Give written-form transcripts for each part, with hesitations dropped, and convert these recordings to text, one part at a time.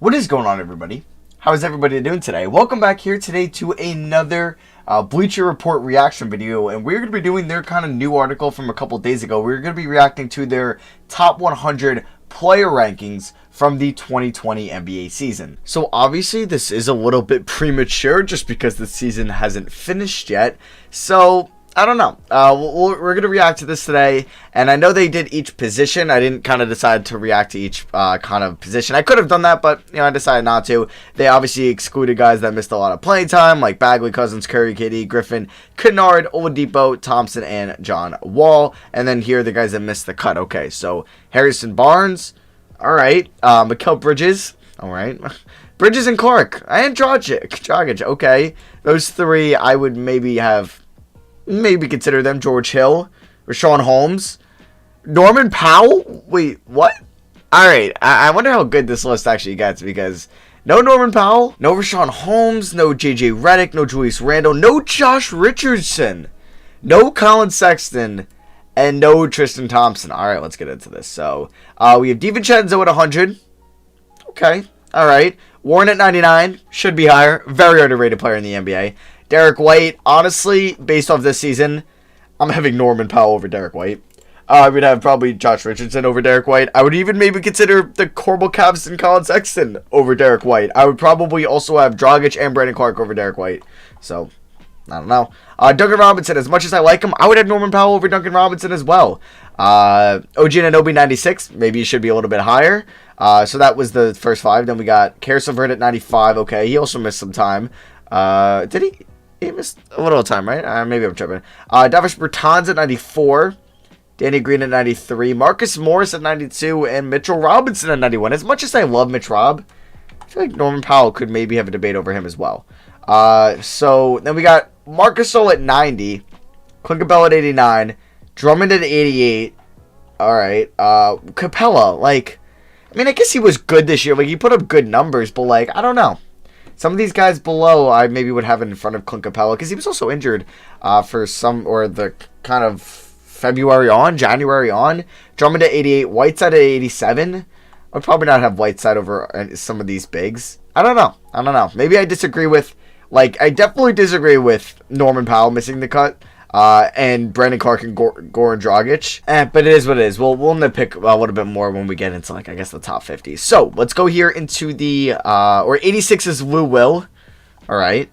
What is going on, everybody? How is everybody doing today? Welcome back here today to another Bleacher Report reaction video, and we're going to be doing their kind of new article from a couple days ago. We're going to be reacting to their top 100 player rankings from the 2020 NBA season. So obviously this is a little bit premature just because the season hasn't finished yet. So I don't know. We're going to react to this today, and I know they did each position. I didn't kind of decide to react to each kind of position. I could have done that, but I decided not to. They obviously excluded guys that missed a lot of playing time, like Bagley, Cousins, Curry, KD, Griffin, Kennard, Oladipo, Thompson, and John Wall. And then here are the guys that missed the cut. Okay, so Harrison Barnes, all right. Mikal Bridges, all right. Bridges and Clark, and Dragic, okay. Those three I would maybe consider them. George Hill, Rashawn Holmes, Norman Powell. Wait, what? All right, I wonder how good this list actually gets, because no Norman Powell, no Rashawn Holmes, no JJ Redick, no Julius Randle, no Josh Richardson, no Colin Sexton, and no Tristan Thompson. All right, let's get into this. So we have DiVincenzo at 100. Okay, all right. Warren at 99, should be higher. Very underrated player in the NBA. Derek White, honestly, based off this season, I'm having Norman Powell over Derek White. I would have probably Josh Richardson over Derek White. I would even maybe consider the Corbel Cavs and Colin Sexton over Derek White. I would probably also have Dragic and Brandon Clark over Derek White. So, I don't know. Duncan Robinson, as much as I like him, I would have Norman Powell over Duncan Robinson as well. OG Anunoby, 96. Maybe he should be a little bit higher. So that was the first five. Then we got Karis LeVert at 95. Okay, he also missed some time. Did he? He missed a little time, right? Maybe I'm tripping. Davis Bertans at 94. Danny Green at 93. Marcus Morris at 92. And Mitchell Robinson at 91. As much as I love Mitch Rob, I feel like Norman Powell could maybe have a debate over him as well. So then we got Marcus Gasol at 90. Clint Capella at 89. Drummond at 88. All right. Capella, I guess he was good this year. He put up good numbers, but, I don't know. Some of these guys below, I maybe would have in front of Clint Capella, because he was also injured for the kind of January on. Drummond at 88, Whiteside at 87. I would probably not have Whiteside over some of these bigs. I don't know. Maybe I disagree with, I definitely disagree with Norman Powell missing the cut. And Brandon Clark and Goran Dragic. But it is what it is. We'll nitpick a little bit more when we get into, I guess, the top 50. So, let's go here into the, 86 is Lou Will. Alright.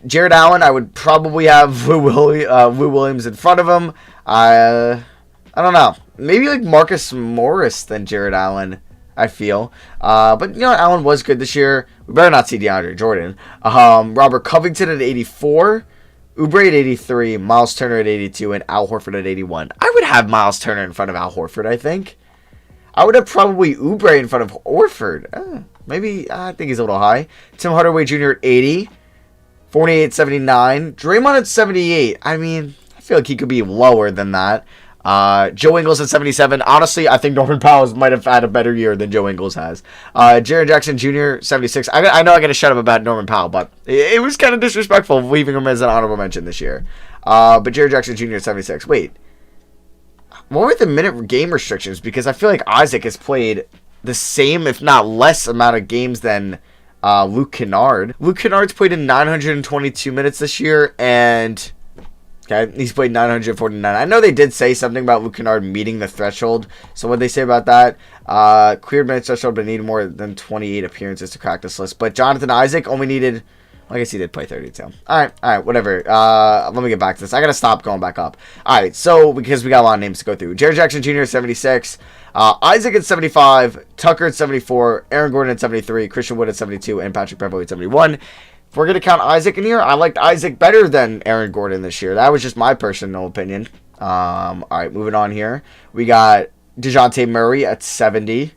Jared Allen, I would probably have Lou Williams in front of him. I don't know. Maybe, Marcus Morris than Jared Allen, I feel. But, Allen was good this year. We better not see DeAndre Jordan. Robert Covington at 84. Oubre at 83, Miles Turner at 82, and Al Horford at 81. I would have Miles Turner in front of Al Horford, I think. I would have probably Oubre in front of Horford. Maybe, I think he's a little high. Tim Hardaway Jr. at 80. Fournier at 79. Draymond at 78. I feel like he could be lower than that. Joe Ingles at 77. Honestly, I think Norman Powell might have had a better year than Joe Ingles has. Jaren Jackson Jr., 76. I know I got to shut up about Norman Powell, but it was kind of disrespectful leaving him as an honorable mention this year. But Jaren Jackson Jr. at 76. Wait. What were the minute game restrictions? Because I feel like Isaac has played the same, if not less, amount of games than Luke Kennard. Luke Kennard's played in 922 minutes this year, and... Okay, he's played 949. I know they did say something about Luke Kennard meeting the threshold. So what did they say about that? Cleared minutes threshold, but needed more than 28 appearances to crack this list. But Jonathan Isaac only needed... I guess he did play 32. Alright, whatever. Let me get back to this. I gotta stop going back up. Alright, so, because we got a lot of names to go through. Jared Jackson Jr. at 76. Isaac at 75. Tucker at 74. Aaron Gordon at 73. Christian Wood at 72. And Patrick Beverley at 71. If we're going to count Isaac in here, I liked Isaac better than Aaron Gordon this year. That was just my personal opinion. All right, moving on here. We got DeJounte Murray at 70.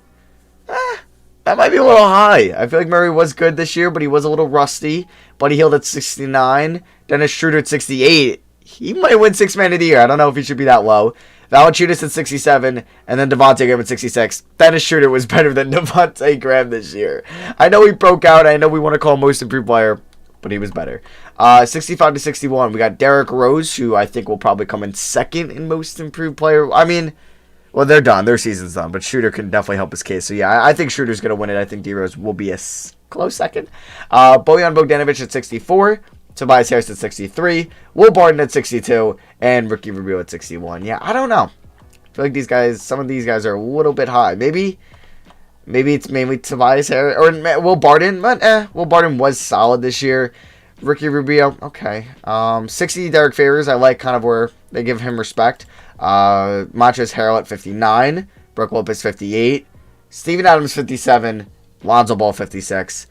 That might be a little high. I feel like Murray was good this year, but he was a little rusty. Buddy Hield at 69. Dennis Schroeder at 68. He might win Sixth Man of the Year. I don't know if he should be that low. Valanciunas at 67, and then Devontae Graham at 66. Dennis Schroeder was better than Devontae Graham this year. I know he broke out. I know we want to call him most improved player, but he was better. 65 to 61, we got Derrick Rose, who I think will probably come in second in most improved player. Well, they're done. Their season's done. But Schroeder can definitely help his case. So, yeah, I think Schroeder's going to win it. I think D-Rose will be a close second. Bojan Bogdanovic at 64. Tobias Harris at 63. Will Barton at 62. And Ricky Rubio at 61. Yeah, I don't know. I feel like these guys, some of these guys are a little bit high. Maybe it's mainly Tobias Harris or Will Barton. But, Will Barton was solid this year. Ricky Rubio, okay. 60, Derek Favors. I like kind of where they give him respect. Montrezl Harrell at 59. Brook Lopez 58. Steven Adams 57. Lonzo Ball 56.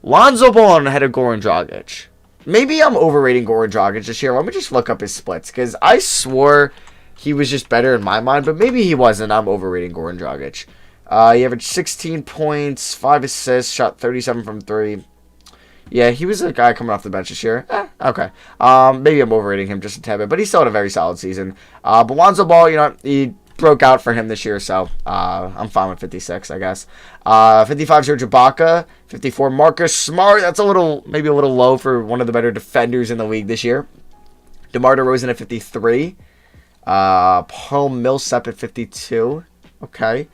Lonzo Ball ahead of Goran Dragic. Maybe I'm overrating Goran Dragic this year. Let me just look up his splits because I swore he was just better in my mind, but maybe he wasn't. I'm overrating Goran Dragic. He averaged 16 points, 5 assists, shot 37 from 3. Yeah, he was a guy coming off the bench this year. Okay. Maybe I'm overrating him just a tad bit, but he still had a very solid season. But Lonzo Ball, he broke out for him this year, so I'm fine with 56, I guess. 55, Serge Ibaka. 54, Marcus Smart. That's maybe a little low for one of the better defenders in the league this year. DeMar DeRozan at 53. Paul Millsap at 52. Okay.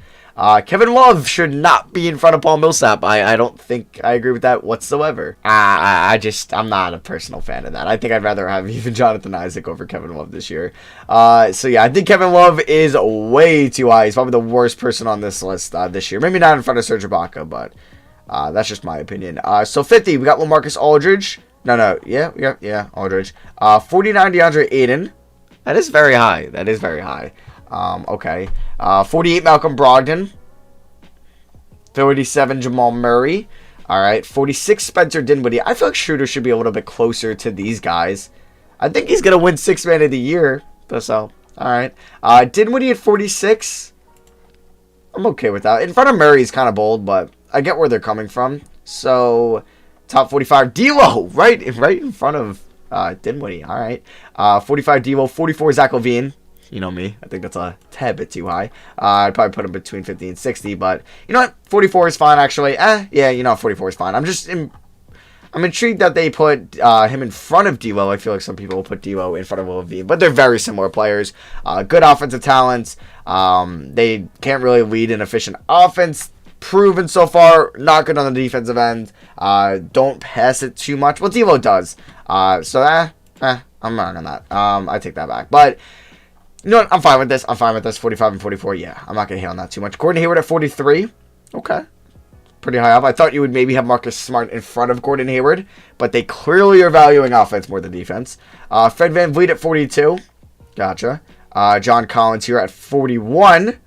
Kevin Love should not be in front of Paul Millsap. I don't think I agree with that whatsoever. I'm not a personal fan of that. I think I'd rather have even Jonathan Isaac over Kevin Love this year. So yeah, I think Kevin Love is way too high. He's probably the worst person on this list this year. Maybe not in front of Serge Ibaka, but that's just my opinion. So 50, we got LaMarcus Aldridge. Aldridge. 49, DeAndre Ayton. That is very high. Okay. 48, Malcolm Brogdon. 37, Jamal Murray. All right. 46, Spencer Dinwiddie. I feel like Schroeder should be a little bit closer to these guys. I think he's going to win 6th Man of the Year. So, all right. Dinwiddie at 46. I'm okay with that. In front of Murray is kind of bold, but I get where they're coming from. So, top 45, D'Lo. Right in front of Dinwiddie. All right. 45, D'Lo. 44, Zach LaVine. You know me. I think that's a tad bit too high. I'd probably put him between 50 and 60, but you know what? 44 is fine, actually. 44 is fine. I'm intrigued that they put him in front of D'Lo. I feel like some people will put D'Lo in front of LaVine, but they're very similar players. Good offensive talents. They can't really lead an efficient offense. Proven so far. Not good on the defensive end. Don't pass it too much. Well, D'Lo does. I'm wrong on that. I take that back. But you know what? I'm fine with this. 45 and 44. Yeah, I'm not going to hate on that too much. Gordon Hayward at 43. Okay. Pretty high up. I thought you would maybe have Marcus Smart in front of Gordon Hayward, but they clearly are valuing offense more than defense. Fred VanVleet at 42. Gotcha. John Collins here at 41.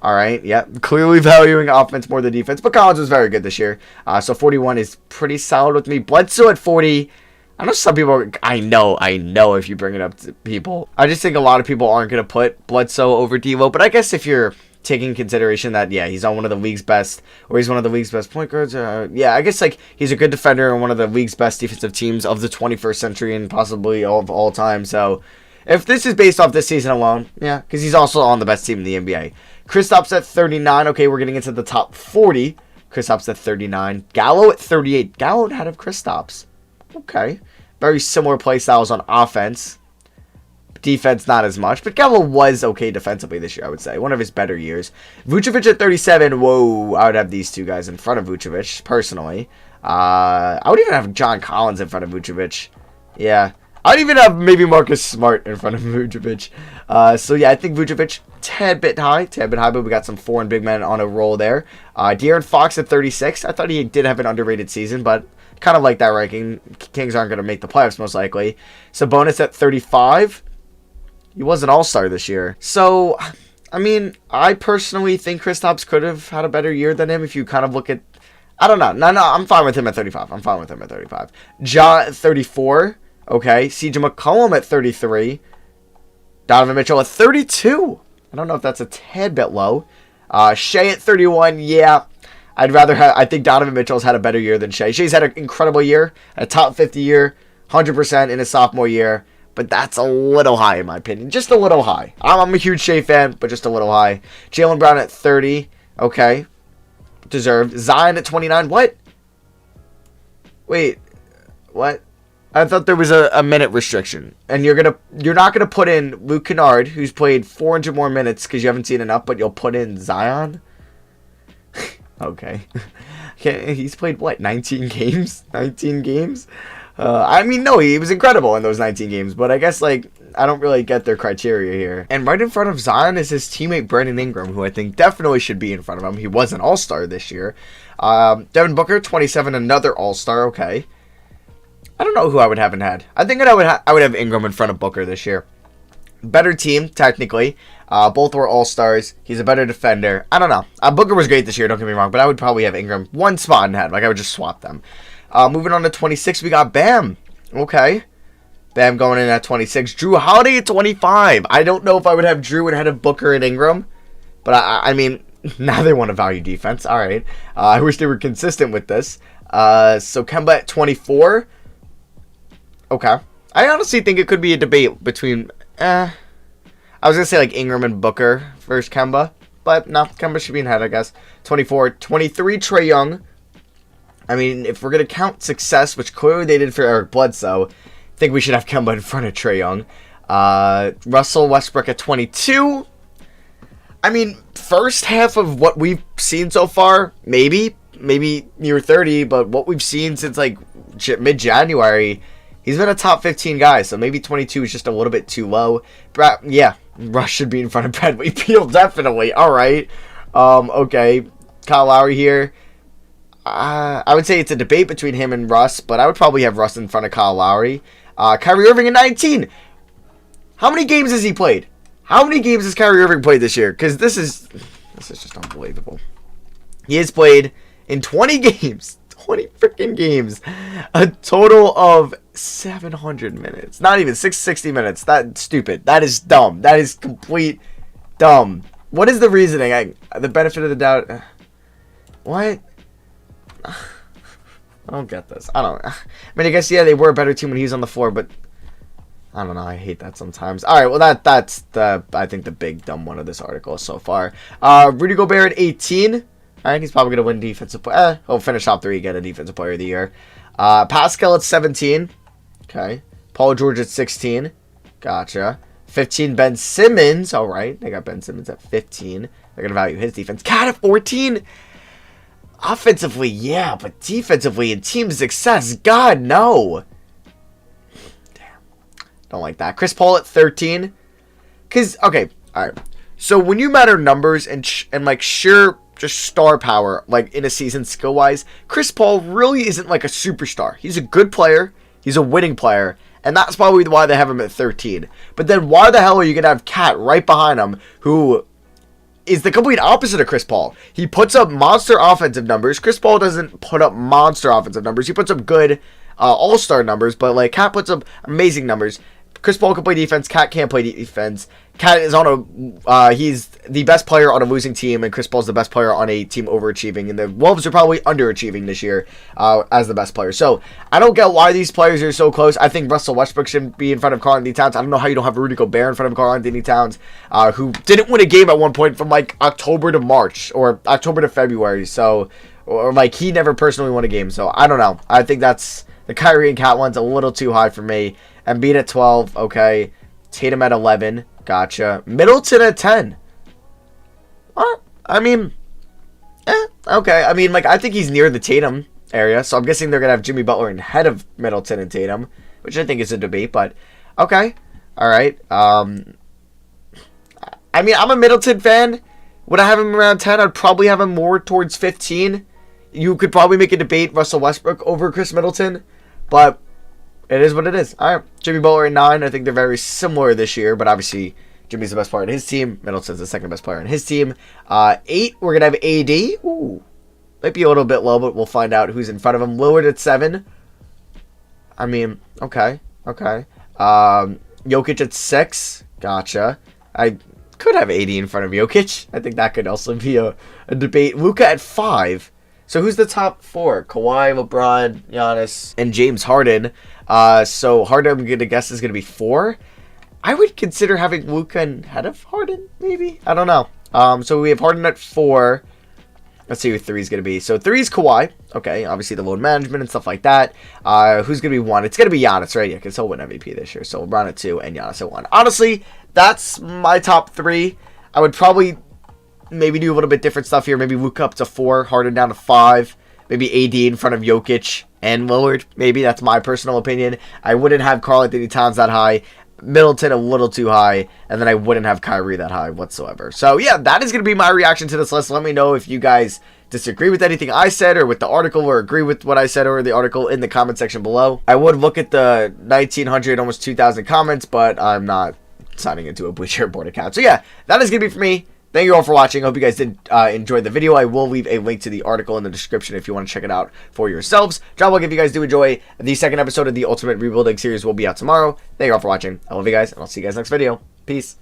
All right. Yeah. Clearly valuing offense more than defense, but Collins was very good this year. So 41 is pretty solid with me. Bledsoe at 40. I know some people I know if you bring it up to people. I just think a lot of people aren't going to put Bledsoe over D'Lo, but I guess if you're taking consideration that, yeah, he's on one of the league's best, or he's one of the league's best point guards, yeah, I guess, like, he's a good defender and one of the league's best defensive teams of the 21st century and possibly of all time, so if this is based off this season alone, yeah, because he's also on the best team in the NBA. Kristaps at 39, okay, we're getting into the top 40. Kristaps at 39. Gallo at 38. Gallo ahead of Kristaps. Okay. Very similar play styles on offense. Defense, not as much. But Gallo was okay defensively this year, I would say. One of his better years. Vucevic at 37. Whoa. I would have these two guys in front of Vucevic, personally. I would even have John Collins in front of Vucevic. Yeah. I would even have maybe Marcus Smart in front of Vucevic. So, yeah, I think Vucevic, tad bit high, but we got some foreign big men on a roll there. De'Aaron Fox at 36. I thought he did have an underrated season, but kind of like that ranking. Kings aren't going to make the playoffs, most likely. Sabonis at 35. He was an all-star this year. So, I mean, I personally think Kristaps could have had a better year than him if you kind of look at... I don't know. No, I'm fine with him at 35. Ja at 34. Okay. CJ McCollum at 33. Donovan Mitchell at 32. I don't know if that's a tad bit low. Shea at 31. Yeah. I think Donovan Mitchell's had a better year than Shea. Shea's had an incredible year, a top 50 year, 100% in his sophomore year, but that's a little high in my opinion. Just a little high. I'm a huge Shea fan, but just a little high. Jaylen Brown at 30. Okay. Deserved. Zion at 29. What? Wait. What? I thought there was a minute restriction, and you're not gonna put in Luke Kennard, who's played 400 more minutes because you haven't seen enough, but you'll put in Zion. Okay, he's played what, 19 games? 19 games? I mean, no, he was incredible in those 19 games, but I guess like I don't really get their criteria here. And right in front of Zion is his teammate Brandon Ingram, who I think definitely should be in front of him. He was an All-Star this year. Devin Booker, 27, another All-Star. Okay. I don't know who I would have in head. I think that I would have Ingram in front of Booker this year. Better team, technically. Both were All-Stars. He's a better defender. I don't know. Booker was great this year, don't get me wrong, but I would probably have Ingram one spot in head. Like, I would just swap them. Moving on to 26, we got Bam. Okay. Bam going in at 26. Drew Holiday at 25. I don't know if I would have Drew ahead of Booker and Ingram, but I mean, now they want to value defense. All right. I wish they were consistent with this. So Kemba at 24. Okay. I honestly think it could be a debate between, I was going to say like Ingram and Booker versus Kemba, but no, Kemba should be in head, I guess. 24. 23, Trae Young. I mean, if we're going to count success, which clearly they did for Eric Bledsoe, I think we should have Kemba in front of Trae Young. Russell Westbrook at 22. I mean, first half of what we've seen so far, maybe near 30, but what we've seen since like mid-January, he's been a top 15 guy, so maybe 22 is just a little bit too low. Yeah, Russ should be in front of Bradley Beal, definitely. All right. Okay, Kyle Lowry here. I would say it's a debate between him and Russ, but I would probably have Russ in front of Kyle Lowry. Kyrie Irving at 19. How many games has he played? How many games has Kyrie Irving played this year? Because this is just unbelievable. He has played in 20 games. 20 freaking games. A total of 700 minutes. Not even 660 minutes. That's stupid. That is dumb. That is complete dumb. What is the reasoning? The benefit of the doubt. What? I don't get this. I mean, I guess, yeah, they were a better team when he was on the floor, but I don't know. I hate that sometimes. All right, well, that's I think the big dumb one of this article so far. Rudy Gobert at 18. All right, he's probably going to win defensive player. He'll finish top 3, get a defensive player of the year. Pascal at 17. Okay. Paul George at 16. Gotcha. 15, Ben Simmons. All right, they got Ben Simmons at 15. They're going to value his defense. Cat at 14. Offensively, yeah, but defensively and team success, God, no. Damn. Don't like that. Chris Paul at 13. Because, okay, all right. So when you matter numbers and like sheer just star power, like in a season skill-wise, Chris Paul really isn't like a superstar. He's a good player. He's a winning player. And that's probably why they have him at 13. But then why the hell are you going to have Cat right behind him who is the complete opposite of Chris Paul? He puts up monster offensive numbers. Chris Paul doesn't put up monster offensive numbers. He puts up good all-star numbers, but like Cat puts up amazing numbers. Chris Paul can play defense. Cat can't play defense. Cat is on he's the best player on a losing team, and Chris Paul's the best player on a team overachieving. And the Wolves are probably underachieving this year as the best player. So I don't get why these players are so close. I think Russell Westbrook should be in front of Karl-Anthony Towns. I don't know how you don't have Rudy Gobert in front of Karl-Anthony Towns, who didn't win a game at one point from like October to March or October to February. So, or like he never personally won a game. So I don't know. I think that's the Kyrie and Cat one's a little too high for me. Embiid at 12. Okay. Tatum at 11. Gotcha. Middleton at 10. What? I mean, okay. I mean, like, I think he's near the Tatum area, so I'm guessing they're going to have Jimmy Butler ahead of Middleton and Tatum, which I think is a debate, but okay. All right. I mean, I'm a Middleton fan. Would I have him around 10? I'd probably have him more towards 15. You could probably make a debate Russell Westbrook over Chris Middleton, but it is what it is. All right. Jimmy Butler at 9. I think they're very similar this year, but obviously Jimmy's the best player on his team. Middleton's the second best player on his team. 8, we're going to have AD. Ooh. Might be a little bit low, but we'll find out who's in front of him. Lillard at 7. I mean, okay. Okay. Jokic at 6. Gotcha. I could have AD in front of Jokic. I think that could also be a debate. Luka at 5. So who's the top 4? Kawhi, LeBron, Giannis, and James Harden. So Harden, I'm going to guess, is going to be 4. I would consider having Luka ahead of Harden, maybe? I don't know. So we have Harden at 4. Let's see who 3 is going to be. So 3 is Kawhi. Okay, obviously the load management and stuff like that. Who's going to be 1? It's going to be Giannis, right? Yeah, because he'll win MVP this year. So LeBron at 2 and Giannis at 1. Honestly, that's my top 3. I would probably maybe do a little bit different stuff here. Maybe Luka up to 4, Harden down to 5. Maybe AD in front of Jokic and Lillard. Maybe that's my personal opinion. I wouldn't have Karl-Anthony Towns that high. Middleton a little too high, and then I wouldn't have Kyrie that high whatsoever. So yeah, that is going to be my reaction to this list. Let me know if you guys disagree with anything I said or with the article, or agree with what I said or the article in the comment section below. I would look at the 1,900, almost 2,000 comments, but I'm not signing into a Bleacher Report account. So yeah, that is going to be for me. Thank you all for watching. I hope you guys did enjoy the video. I will leave a link to the article in the description if you want to check it out for yourselves. Drop a like if you guys do enjoy. The second episode of the Ultimate Rebuilding series will be out tomorrow. Thank you all for watching. I love you guys, and I'll see you guys next video. Peace.